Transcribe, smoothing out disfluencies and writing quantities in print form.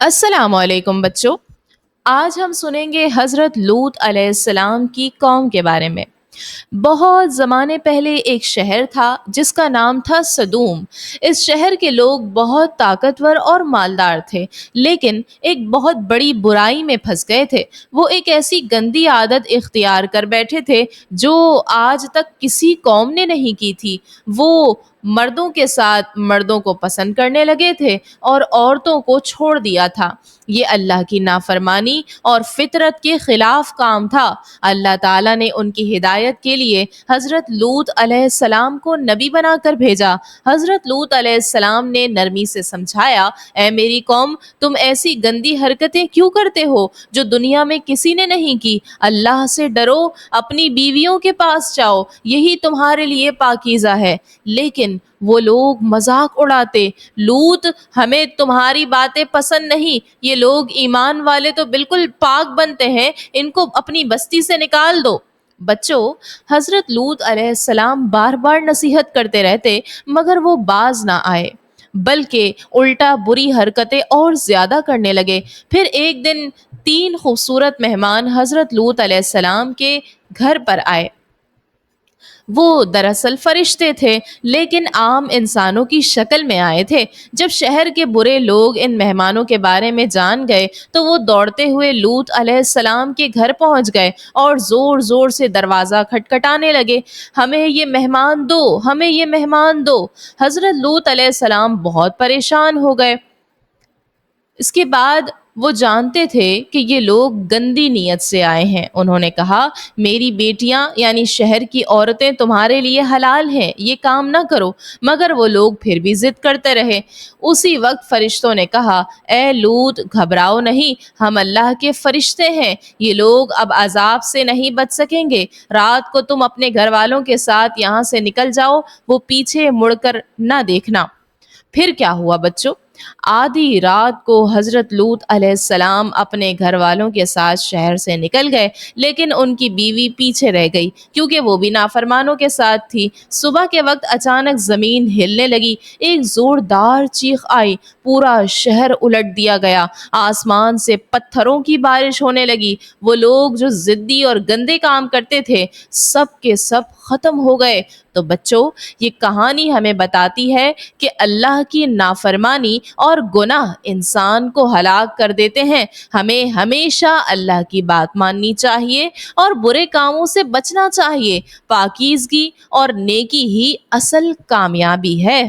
अस्सलाम वालेकुम बच्चों। आज हम सुनेंगे हज़रत लूत अलैहिस्सलाम की कौम के बारे में। बहुत ज़माने पहले एक शहर था जिसका नाम था सदूम। इस शहर के लोग बहुत ताकतवर और मालदार थे, लेकिन एक बहुत बड़ी बुराई में फंस गए थे। वो एक ऐसी गंदी आदत इख्तियार कर बैठे थे जो आज तक किसी कौम ने नहीं की थी। वो मर्दों के साथ मर्दों को पसंद करने लगे थे और औरतों को छोड़ दिया था। ये अल्लाह की नाफरमानी और फितरत के खिलाफ काम था। अल्लाह ताला ने उनकी हिदायत के लिए हज़रत लूत अलैहिस्सलाम को नबी बनाकर भेजा। हज़रत लूत अलैहिस्सलाम ने नरमी से समझाया, ए मेरी कौम, तुम ऐसी गंदी हरकतें क्यों करते हो जो दुनिया में किसी ने नहीं की। अल्लाह से डरो, अपनी बीवियों के पास जाओ, यही तुम्हारे लिए पाकीज़ा है। लेकिन वो लोग मजाक उड़ाते, लूत, हमें तुम्हारी बातें पसंद नहीं, ये लोग ईमान वाले तो बिल्कुल पाक बनते हैं, इनको अपनी बस्ती से निकाल दो। बच्चों, हजरत लूत अलैहिस्सलाम बार बार नसीहत करते रहते, मगर वो बाज ना आए, बल्कि उल्टा बुरी हरकतें और ज्यादा करने लगे। फिर एक दिन तीन खूबसूरत मेहमान हजरत लूत अलैहिस्सलाम के घर पर आए। वो दरअसल फरिश्ते थे, लेकिन आम इंसानों की शक्ल में आए थे। जब शहर के बुरे लोग इन मेहमानों के बारे में जान गए तो वो दौड़ते हुए लूत अलैहिस्सलाम के घर पहुंच गए और जोर जोर से दरवाज़ा खटखटाने लगे, हमें ये मेहमान दो, हमें ये मेहमान दो। हज़रत लूत अलैहिस्सलाम बहुत परेशान हो गए। इसके बाद वो जानते थे कि ये लोग गंदी नीयत से आए हैं। उन्होंने कहा, मेरी बेटियां यानी शहर की औरतें तुम्हारे लिए हलाल हैं, ये काम ना करो। मगर वो लोग फिर भी जिद करते रहे। उसी वक्त फरिश्तों ने कहा, ए लूत, घबराओ नहीं, हम अल्लाह के फरिश्ते हैं, ये लोग अब अजाब से नहीं बच सकेंगे। रात को तुम अपने घर वालों के साथ यहाँ से निकल जाओ, वो पीछे मुड़कर ना देखना। फिर क्या हुआ बच्चों? आधी रात को हजरत लूत अलैहिस्सलाम अपने घर वालों के साथ शहर से निकल गए, लेकिन उनकी बीवी पीछे रह गई क्योंकि वो भी नाफरमानों के साथ थी। सुबह के वक्त अचानक जमीन हिलने लगी, एक जोरदार चीख आई, पूरा शहर उलट दिया गया, आसमान से पत्थरों की बारिश होने लगी। वो लोग जो जिद्दी और गंदे काम करते थे, सब के सब खत्म हो गए। तो बच्चों, ये कहानी हमें बताती है कि अल्लाह की नाफरमानी और गुनाह इंसान को हलाक कर देते हैं। हमें हमेशा अल्लाह की बात माननी चाहिए और बुरे कामों से बचना चाहिए। पाकीज़गी और नेकी ही असल कामयाबी है।